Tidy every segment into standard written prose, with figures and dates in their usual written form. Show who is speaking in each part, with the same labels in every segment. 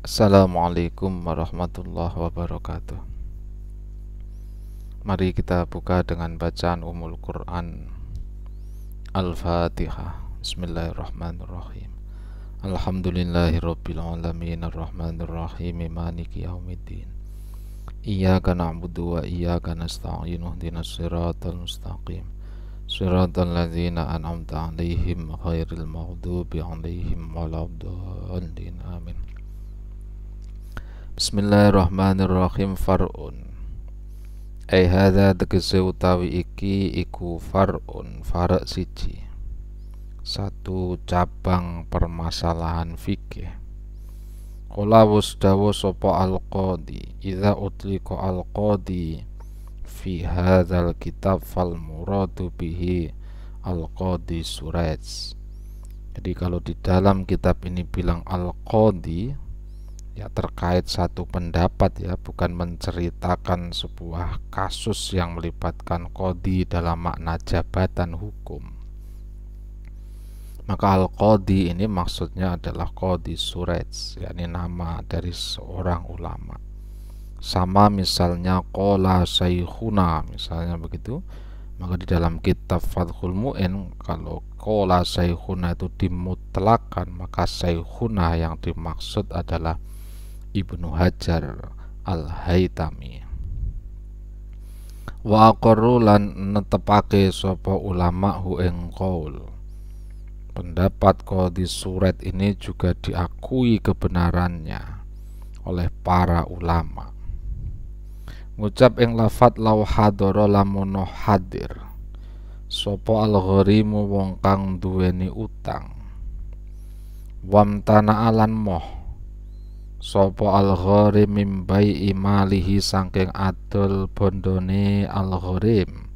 Speaker 1: Assalamualaikum warahmatullahi wabarakatuh. Mari kita buka dengan bacaan Ummul Quran Al-Fatihah. Bismillahirrahmanirrahim. Alhamdulillahirabbil alamin arrahmanirrahim maliki yaumiddin. Iyyaka na'budu wa iyyaka nasta'in ihdinas siratal mustaqim. Siratal ladzina an'amta 'alaihim ghairil maghdubi 'alaihim waladdallin. Amin. Bismillahirrahmanirrahim. Far'un hadza tegese utawi iki iku far'un far' siji, satu cabang permasalahan fikih. Qala wasdawu sapa al-qadi idza utliqa al-qadi fi hadzal kitab fal muradu bihi al-qadi Suraj. Jadi kalau di dalam kitab ini bilang al-qadi, ya terkait satu pendapat, ya bukan menceritakan sebuah kasus yang melibatkan qadi dalam makna jabatan hukum. Maka al-qadi ini maksudnya adalah qadi Suraj, yakni nama dari seorang ulama. Sama misalnya qala saykhuna, misalnya begitu, maka di dalam kitab Fathul Mu'in kalau qala saykhuna itu dimutlakan, maka saykhuna yang dimaksud adalah Ibnu Hajar Al-Haytami. Wa aqarru lan netepake sapa ulama hu ing qaul. Pendapat qadi Suraj ini juga diakui kebenarannya oleh para ulama. Ngucap ing lafat law hadara lamono hadir sapa al-gharimu wong kang duweni utang. Wamtana alan moh sapa al-gharim mimbai imalihi saking adol bondone al-gharim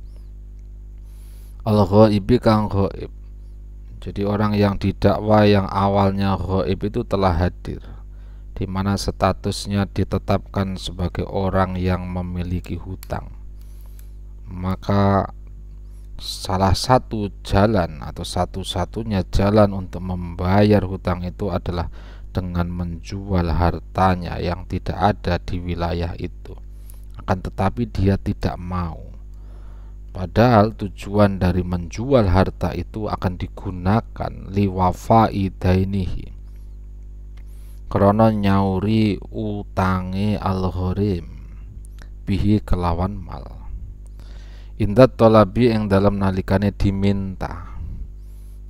Speaker 1: al-ghaibi kang ghaib. Jadi orang yang didakwa yang awalnya ghaib itu telah hadir, di mana statusnya ditetapkan sebagai orang yang memiliki hutang. Maka salah satu jalan atau satu-satunya jalan untuk membayar hutang itu adalah dengan menjual hartanya yang tidak ada di wilayah itu. Akan tetapi dia tidak mau. Padahal tujuan dari menjual harta itu akan digunakan liwafai dainihi, krana nyauri utange al-gharim bihi kelawan mal. Indat tolabi yang dalam nalikane diminta.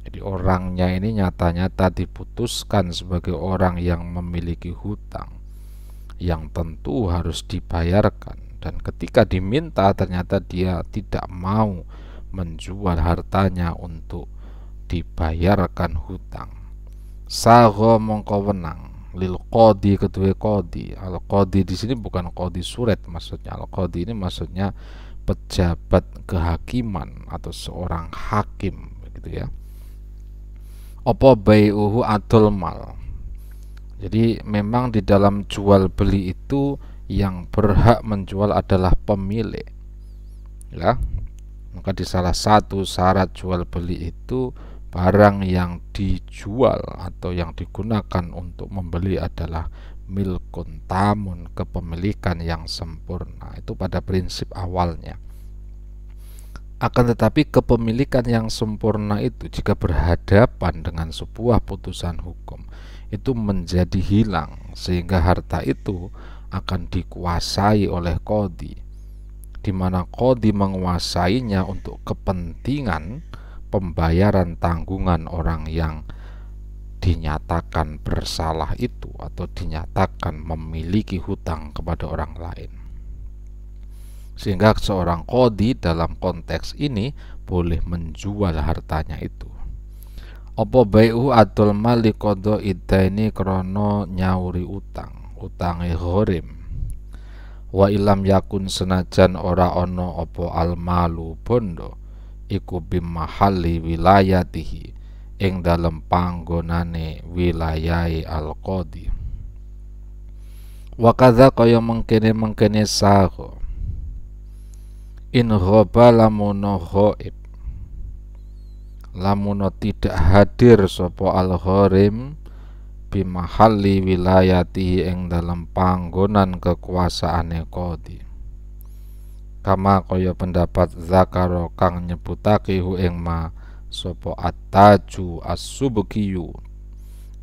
Speaker 1: Jadi orangnya ini nyata-nyata diputuskan sebagai orang yang memiliki hutang yang tentu harus dibayarkan, dan ketika diminta ternyata dia tidak mau menjual hartanya untuk dibayarkan hutang. Sago mongko wenang lil qadi kedua qadi. Al qadi di sini bukan qadi Suraj maksudnya. Al qadi ini maksudnya pejabat kehakiman atau seorang hakim begitu ya. Apa bai'uhu adol mal. Jadi memang di dalam jual beli itu yang berhak menjual adalah pemilik, ya. Maka di salah satu syarat jual beli itu barang yang dijual atau yang digunakan untuk membeli adalah milkun tamun, kepemilikan yang sempurna. Itu pada prinsip awalnya. Akan tetapi kepemilikan yang sempurna itu jika berhadapan dengan sebuah putusan hukum itu menjadi hilang, sehingga harta itu akan dikuasai oleh qadi, di mana qadi menguasainya untuk kepentingan pembayaran tanggungan orang yang dinyatakan bersalah itu atau dinyatakan memiliki hutang kepada orang lain. Sehingga seorang qadi dalam konteks ini boleh menjual hartanya itu. Apa bai'u adol mali qada iddaini krono nyauri utang, utange gharim. Wa ilam yakun senajan ora ono apa almalu bondo iku bimahalli wilayatihi ing dalem panggonane wilayahe al-qadi. Wa kadza kaya mengkene saho in ghaba lamuno ghaib, lamuno tidak hadir sapa al-gharim bimahalli wilayatihi ing dalam panggonan kekuasaane qadhi. Kama kaya pendapat zakaro kang nyebutake hu ing ma sapa at-Taju as-Subkiyu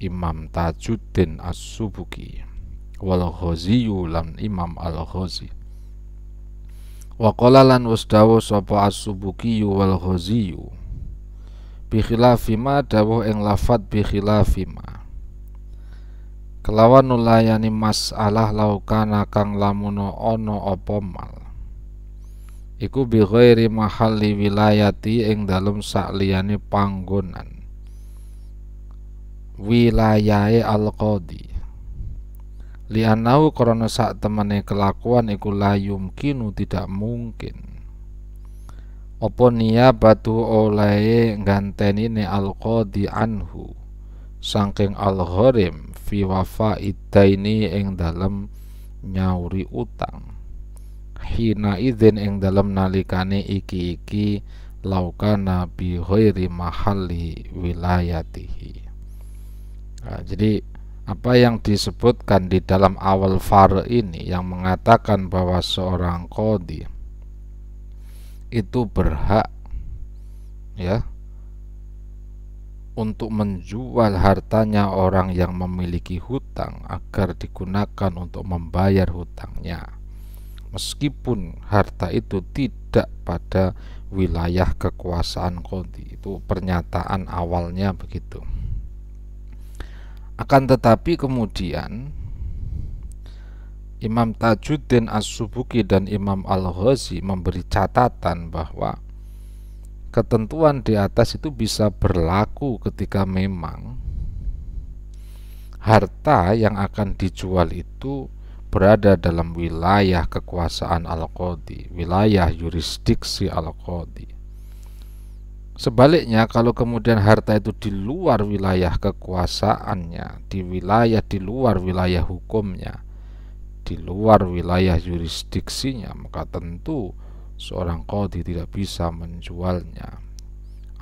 Speaker 1: Imam Tajuddin as-Subki wal Ghaziyu lan Imam al-Ghazi. Wa qala lan wasdawu sapa as-Subkiyu wal Ghaziyu bi khilafi ma dawuh ing lafat bi khilafi ma kelawan nulayani masalah laukana kang lamuno ana apa mal iku bi ghairi mahalli wilayati ing dalem sakliyane panggonan wilayahe al-qadhi li'annahu karena sak temene kelakuan iku la yumkinu tidak mungkin apa niyabatu olahe gantenine al-qadhi anhu saking al-gharim fi wafaidaini ing dalem nyauri utang hina idzin ing dalem nalikane iki laukana bi ghairi mahalli wilayatihi. Nah, jadi apa yang disebutkan di dalam awal far ini yang mengatakan bahwa seorang qadhi itu berhak ya untuk menjual hartanya orang yang memiliki hutang agar digunakan untuk membayar hutangnya, meskipun harta itu tidak pada wilayah kekuasaan qadhi. Itu pernyataan awalnya begitu. Akan tetapi kemudian Imam Tajuddin as-Subki dan Imam al-Ghazi memberi catatan bahwa ketentuan di atas itu bisa berlaku ketika memang harta yang akan dijual itu berada dalam wilayah kekuasaan al-qadhi, wilayah yurisdiksi al-qadhi. Sebaliknya, kalau kemudian harta itu di luar wilayah kekuasaannya, di luar wilayah hukumnya, di luar wilayah yurisdiksinya, maka tentu seorang qadhi tidak bisa menjualnya.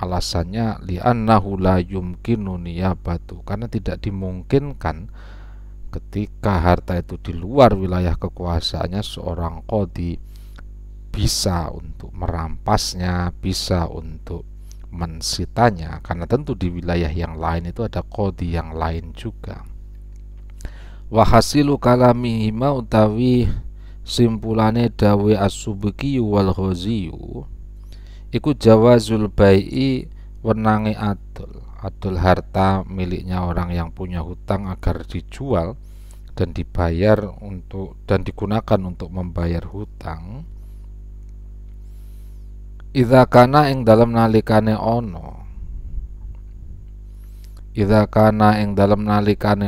Speaker 1: Alasannya li'annahu la yumkinu niyabatu, karena tidak dimungkinkan ketika harta itu di luar wilayah kekuasaannya seorang qadhi bisa untuk merampasnya, bisa untuk mensitanya, karena tentu di wilayah yang lain itu ada qadhi yang lain juga. Wa hasilu kalamihima utawi simpulane dawe as-Subki wal Ghazi iku jawazul bai'i wenange adol harta miliknya orang yang punya hutang agar dijual dan dibayar dan digunakan untuk membayar hutang. Idza kana ing dalam nalikane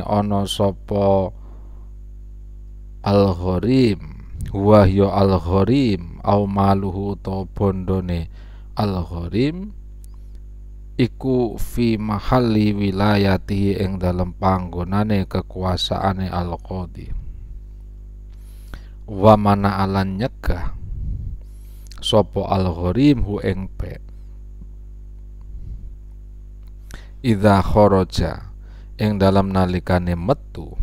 Speaker 1: ono sapa al-gharim huwa ya al-gharim au maluhu to bondone al-gharim iku fi mahalli wilayati ing dalam panggonane kekuasaane al-qadhi wa mana alan nyegah sapa al-gharim hu ing pe idza kharaja ing dalam nalikane metu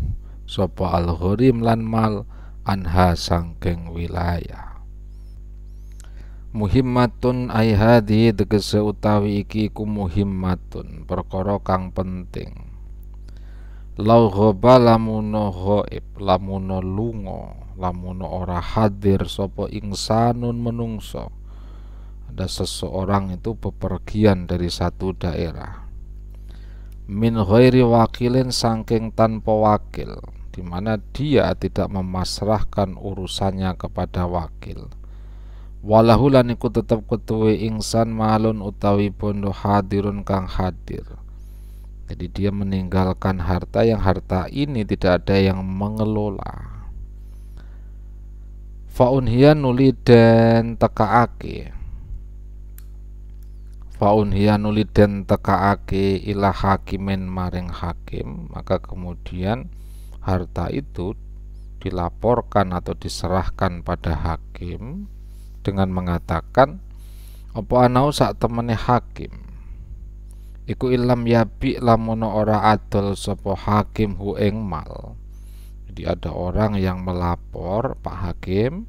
Speaker 1: sapa al-gharim lan mal anha sangking wilayah. Muhimmatun ai hadhi tegese utawi iki iku muhimmatun perkara kang penting. Lau ghaba lamuno ghaib lamuno lunga lamuno ora hadir sapa ingsanun menungso. Ada seseorang itu bepergian dari satu daerah min ghairi wakilin sangking tanpa wakil, di mana dia tidak memasrahkan urusannya kepada wakil. Walahu lan iku tetep ketuwe ingsan malun utawi bondo hadirun kang hadir. Jadi dia meninggalkan harta yang harta ini tidak ada yang mengelola. Faunhiya nuli den tekaake ila hakimin maring hakim, maka kemudian harta itu dilaporkan atau diserahkan pada hakim dengan mengatakan apa anau sak temene hakim iku ilam yabi lamun ora adol sapa hakim hu ing mal. Jadi ada orang yang melapor, Pak Hakim,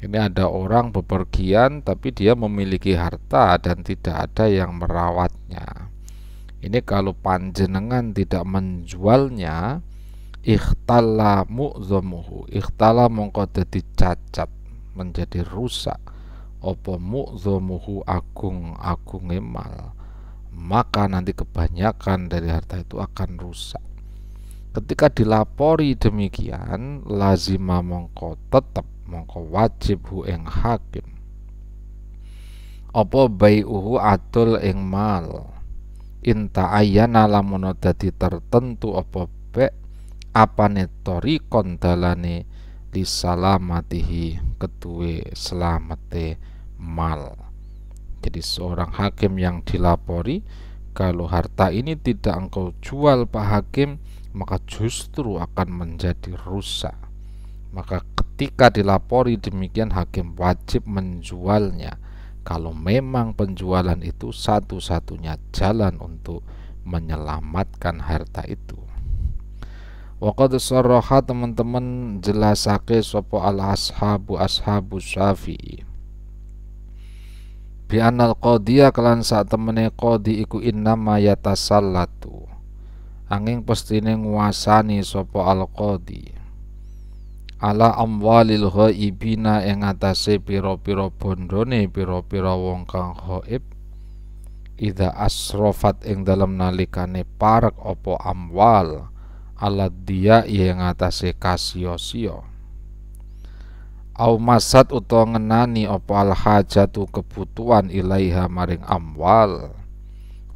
Speaker 1: ini ada orang bepergian tapi dia memiliki harta dan tidak ada yang merawatnya. Ini kalau panjenengan tidak menjualnya, ikhtala mu'dhamuhu, ikhtala mongko dadi cacat, menjadi rusak apa mu'dhamuhu agung-agunge mal, maka nanti kebanyakan dari harta itu akan rusak. Ketika dilapori demikian, lazima mongko tetep, mongko wajib hu ing hakim apa bai'uhu adol ing mal, inta ayana lamun dadi tertentu apa be apane torikon dalane disalamatihi ketuwe selamete mal. Jadi seorang hakim yang dilapori, kalau harta ini tidak engkau jual Pak Hakim, maka justru akan menjadi rusak. Maka ketika dilapori demikian, hakim wajib menjualnya kalau memang penjualan itu satu-satunya jalan untuk menyelamatkan harta itu. Waqad sarraha teman-teman jelasake sapa al ashabu Syafi'i bi anal qadhiya kelan sak temene qadhi iku innama yatasallatu, angin pestine nguasani sapa al qadhi ala amwalil ghaibina ing atase pira-pira bondone pira-pira wong kang ghaib, idza asrofat ing dalem nalikane parek apa amwal ala dia ing atase kasio-sio, au masad utawa ngenani apa al hajatu kebutuhan ilaiha maring amwal,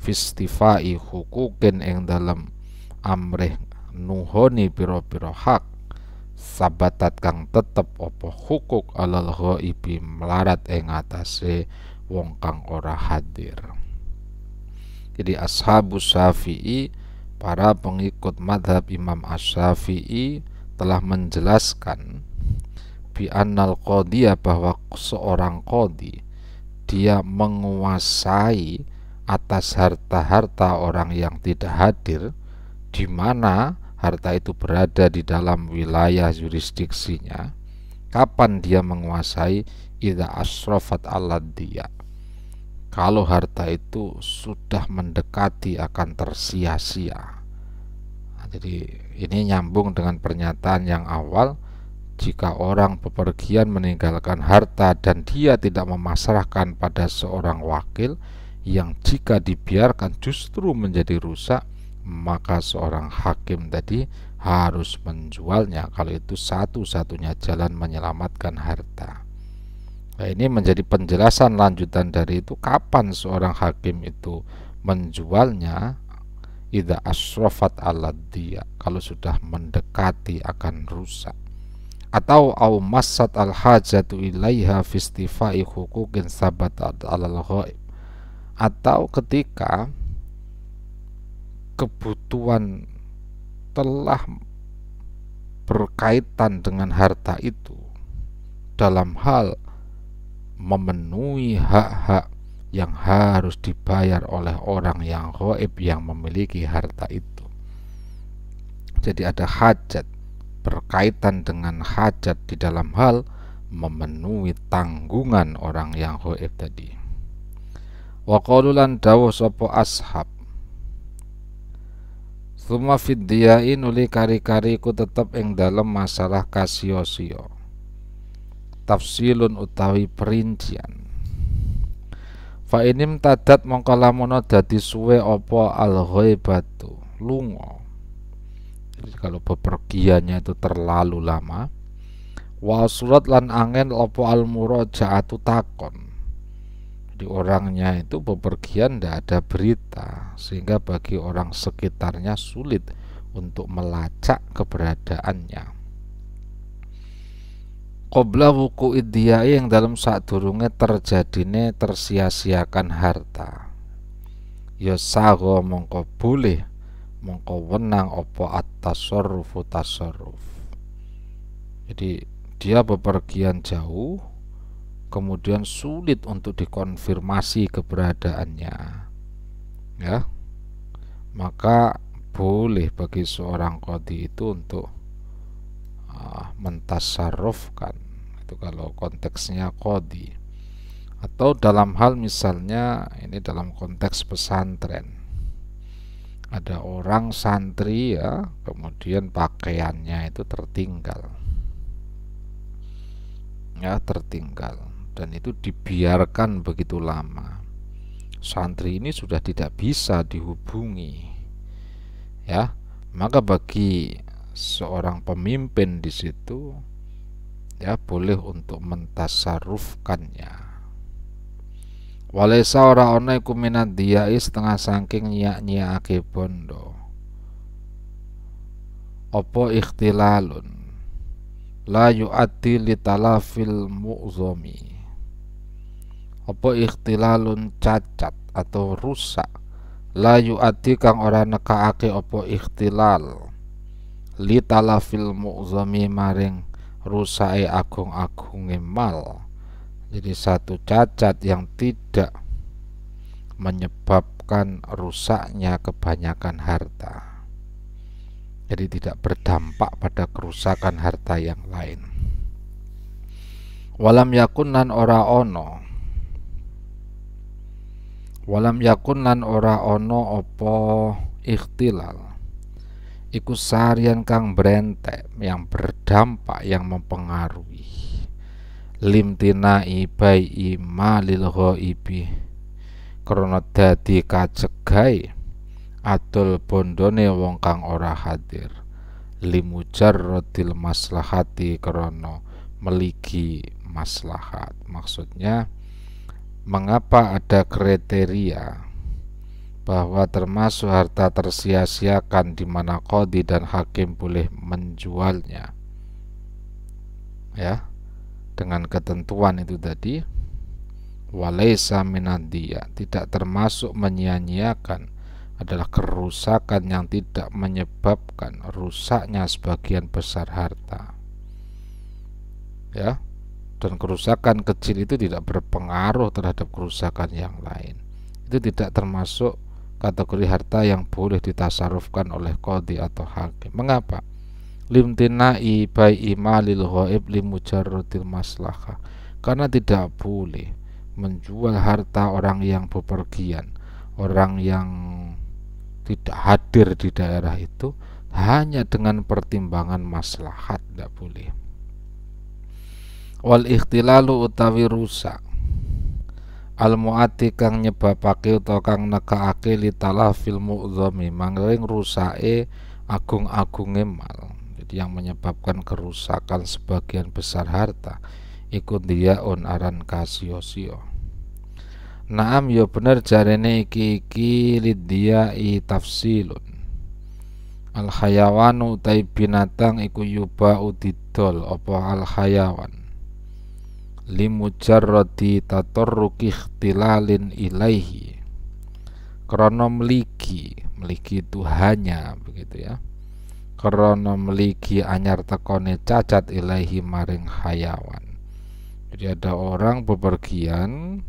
Speaker 1: fistifai hukukin ing dalem amrih nuhoni pira-pira hak, sabatat kang tetep apa hukuk alal ghaibi melarat ing atase wong kang ora hadir. Jadi ashabus Syafi'i, para pengikut madhab Imam Asy-Syafi'i telah menjelaskan bi annal qadhiya, bahwa seorang qadhi dia menguasai atas harta-harta orang yang tidak hadir, di mana harta itu berada di dalam wilayah jurisdiksinya. Kapan dia menguasai? Idza asrafat alad-diya, kalau harta itu sudah mendekati akan tersia-sia. Nah, jadi ini nyambung dengan pernyataan yang awal, jika orang bepergian meninggalkan harta dan dia tidak memasrahkan pada seorang wakil yang jika dibiarkan justru menjadi rusak, maka seorang hakim tadi harus menjualnya kalau itu satu-satunya jalan menyelamatkan harta. Nah, ini menjadi penjelasan lanjutan dari itu, kapan seorang hakim itu menjualnya, idza asrafat alad-diya, kalau sudah mendekati akan rusak, atau au massat al hajatu ilaiha fi istifai huquqin sabatat alal ghaib, atau ketika kebutuhan telah berkaitan dengan harta itu dalam hal memenuhi hak-hak yang harus dibayar oleh orang yang ghaib yang memiliki harta itu. Jadi ada hajat, berkaitan dengan hajat di dalam hal memenuhi tanggungan orang yang ghaib tadi. Wa qaululan dawuh sapa ashab, summa fid diyai nuli kari-kari ku tetep ing dalem masalah kasio-sio, tafsilun utawi perincian. Fa inim tadat mongko lamun dadi suwe apa al ghaibatu lunga, jadi kalau bepergiannya itu terlalu lama, wa surat lan angin apa al murajaatu takon, jadi orangnya itu bepergian tidak ada berita, sehingga bagi orang sekitarnya sulit untuk melacak keberadaannya. Qabla wuqu'id diyai, yang dalam sadurunge terjadine tersia-siakan harta, ya sago mongko boleh mongko wenang apa at-tasarrufu tasarruf. Jadi dia bepergian jauh, kemudian sulit untuk dikonfirmasi keberadaannya, ya, maka boleh bagi seorang qadhi itu untuk mentasarrufkan, itu kalau konteksnya qadhi. Atau dalam hal misalnya ini dalam konteks pesantren, ada orang santri ya, kemudian pakaiannya itu tertinggal ya, dan itu dibiarkan begitu lama. Santri ini sudah tidak bisa dihubungi ya, maka bagi seorang pemimpin di situ ya boleh untuk mentasarrufkannya. Walaysa ora ana iku minat diyai setengah saking nyiak-nyiakake bondo apa ikhtilalun la yu'addi li talafil mu'zami, apa ikhtilalun cacat atau rusak, la yu'addi kang ora nekaake apa ikhtilal li talafil mu'zami maring rusake agung-agunge mal. Jadi satu cacat yang tidak menyebabkan rusaknya kebanyakan harta, jadi tidak berdampak pada kerusakan harta yang lain. Walam yakun lan ora ono apa ikhtilal iku sarian kang brentek, yang berdampak, yang mempengaruhi limtinai bai'i malil ghaibi, krana dadi kacegai adol bondone wong kang ora hadir, limujarradil maslahati, krana meligi maslahat. Maksudnya, mengapa ada kriteria bahwa termasuk harta tersia-siakan di mana qadhi dan hakim boleh menjualnya ya, dengan ketentuan itu tadi, walaysa minadiyah, tidak termasuk menyia-nyiakan, adalah kerusakan yang tidak menyebabkan rusaknya sebagian besar harta ya, dan kerusakan kecil itu tidak berpengaruh terhadap kerusakan yang lain. Itu tidak termasuk kategori harta yang boleh ditasarrufkan oleh qadhi atau hakim. Mengapa? Limtinai bai'i malil ghaib limujarradil maslahah, karena tidak boleh menjual harta orang yang bepergian, orang yang tidak hadir di daerah itu hanya dengan pertimbangan maslahat, tidak boleh. Wal ikhtilalu utawi rusak al mu'ati kang nyebabake utawa kang nekaake li talafil mu'zami, mangring rusake agung-agunge mal, yang menyebabkan kerusakan sebagian besar harta, iku diyaun aran kasio-sio. Naam yo bener jarene iki lidiyai tafsilun. Al hayawanu utai binatang iku yuba'u didol apa al hayawan limujarradi tatarruki ikhtilalin ilaihi, krana mligi itu hanya begitu ya, karena meliki anyar tekone cacat ilahi maring hayawan. Jadi ada orang bepergian,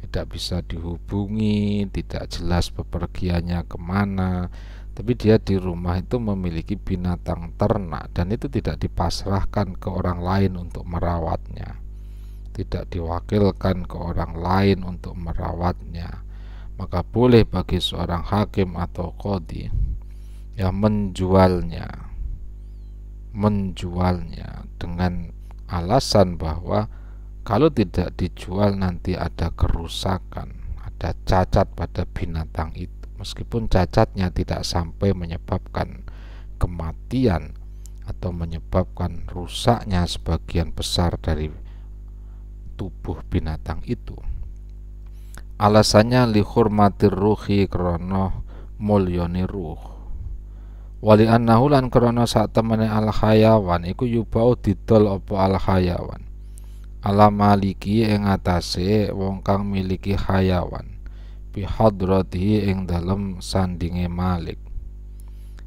Speaker 1: tidak bisa dihubungi, tidak jelas bepergiannya kemana, tapi dia di rumah itu memiliki binatang ternak, dan itu tidak dipasrahkan ke orang lain untuk merawatnya, tidak diwakilkan ke orang lain untuk merawatnya. Maka boleh bagi seorang hakim atau qadhi ya menjualnya dengan alasan bahwa kalau tidak dijual nanti ada kerusakan, ada cacat pada binatang itu, meskipun cacatnya tidak sampai menyebabkan kematian atau menyebabkan rusaknya sebagian besar dari tubuh binatang itu. Alasannya li hurmatir ruhi, krana mulyane ruh. Wali annahu lan krana sak temene al hayawan iku yubau didol apa al hayawan ala maliki ing atase wong kang miliki hayawan bi hadratihi ing dalem sandinge malik,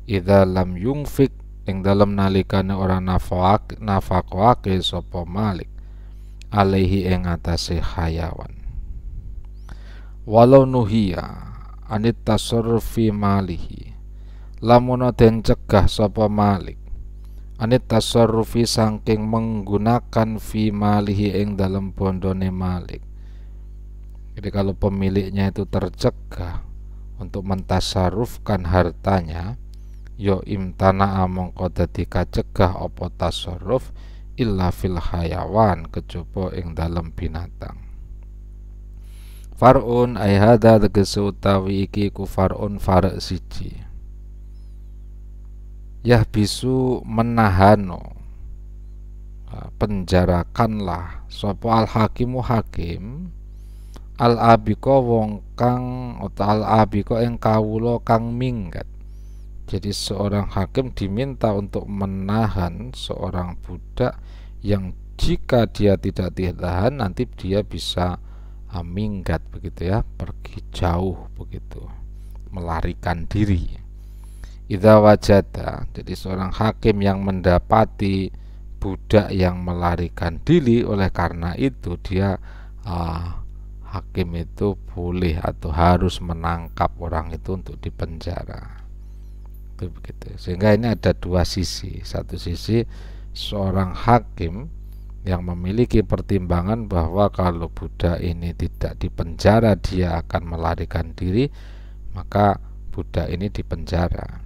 Speaker 1: idza lam yungfik ing dalem nalikane ora nafaqake sapa malik alaihi ing atase hayawan. Walau nuhiya anit tasarrufi malihi, lamun den cegah sapa Malik anit tasarrufi saking menggunakan fi malihi ing dalam bondone Malik. Jadi kalau pemiliknya itu tercegah untuk mentasarrufkan hartanya, yo imtana mongko dadi kacegah apa tasarruf illa fil hayawan, kejaba ing dalam binatang. Far'un ay hadza tegese utawi iki ku far'un far' siji. Yah bisu menahano, penjarakanlah sapa al hakimu hakim al abika wong kang utawa al abika ing kawula kang minggat. Jadi seorang hakim diminta untuk menahan seorang budak yang jika dia tidak ditahan nanti dia bisa minggat begitu ya, pergi jauh begitu, melarikan diri. Idza wajada, jadi seorang hakim yang mendapati budak yang melarikan diri, oleh karena itu dia hakim itu boleh atau harus menangkap orang itu untuk dipenjara. Itu begitu. Sehingga ini ada dua sisi. Satu sisi seorang hakim yang memiliki pertimbangan bahwa kalau budak ini tidak dipenjara dia akan melarikan diri, maka budak ini dipenjara.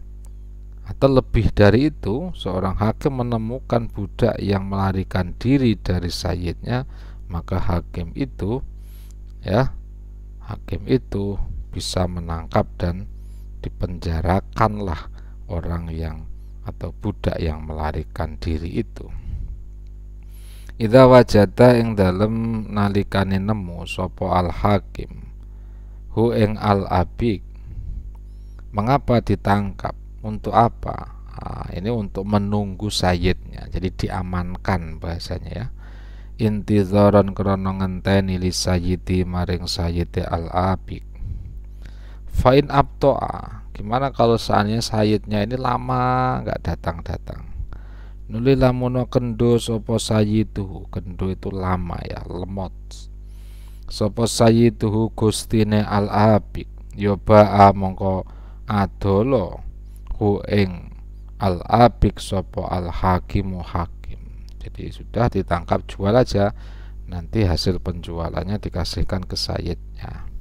Speaker 1: Atau lebih dari itu, seorang hakim menemukan budak yang melarikan diri dari sayyidnya, maka hakim itu bisa menangkap dan dipenjarakanlah orang yang atau budak yang melarikan diri itu. Idza wajada ing dalem nalikane nemu sapa al hakim hu ing al abik. Mengapa ditangkap? Untuk apa? Ini untuk menunggu sayyidnya. Jadi diamankan bahasanya ya. Intizaran krana ngenteni li sayyidi maring sayyidi al abik. Fa in abtoa, gimana kalau seandainya sayyidnya ini lama nggak datang-datang? Nuli lamuno kendo sapa sayyiduhu, kendo itu lama ya, lemot. Sapa sayyiduhu gustine al abik, ya ba'a mongko adolo hu ing al abik sapa al hakimu hakim. Jadi sudah ditangkap, jual aja, nanti hasil penjualannya dikasihkan ke sayyidnya.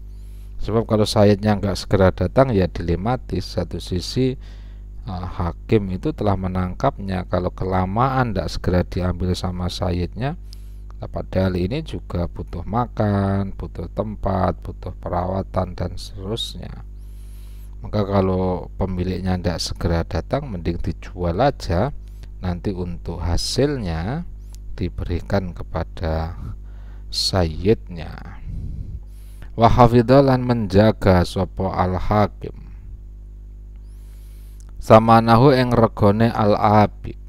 Speaker 1: Sebab kalau sayyidnya nggak segera datang ya dilematis. Satu sisi hakim itu telah menangkapnya, kalau kelamaan tidak segera diambil sama sayyidnya, padahal ini juga butuh makan, butuh tempat, butuh perawatan dan seterusnya. Maka kalau pemiliknya tidak segera datang, mending dijual aja, nanti untuk hasilnya diberikan kepada sayyidnya. Wa hafidhalan menjaga sapa al hakim samanahu ing regone al abik.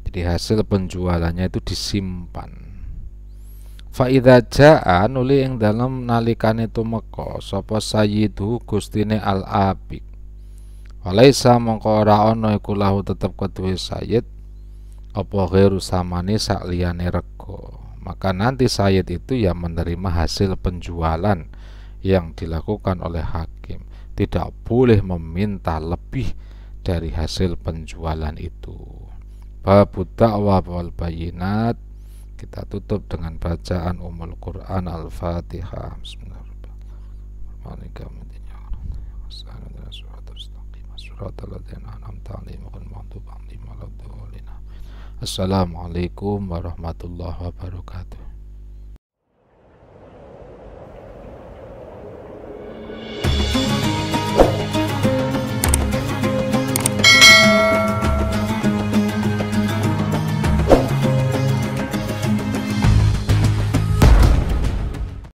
Speaker 1: Jadi hasil penjualannya itu disimpan. Fa idza jaa nuli ing dalem nalikane tumeka sapa sayyidu gustine al abik. Walaisa mongko ora ana iku lahu tetep keduwe sayyid apa ghairu samane sak liyane rego. Maka nanti sayyid itu ya menerima hasil penjualan yang dilakukan oleh hakim. Tidak boleh meminta lebih dari hasil penjualan itu. Bab da'wa wal bayinat. Kita tutup dengan bacaan Ummul Quran Al-Fatihah. Assalamualaikum warahmatullahi wabarakatuh.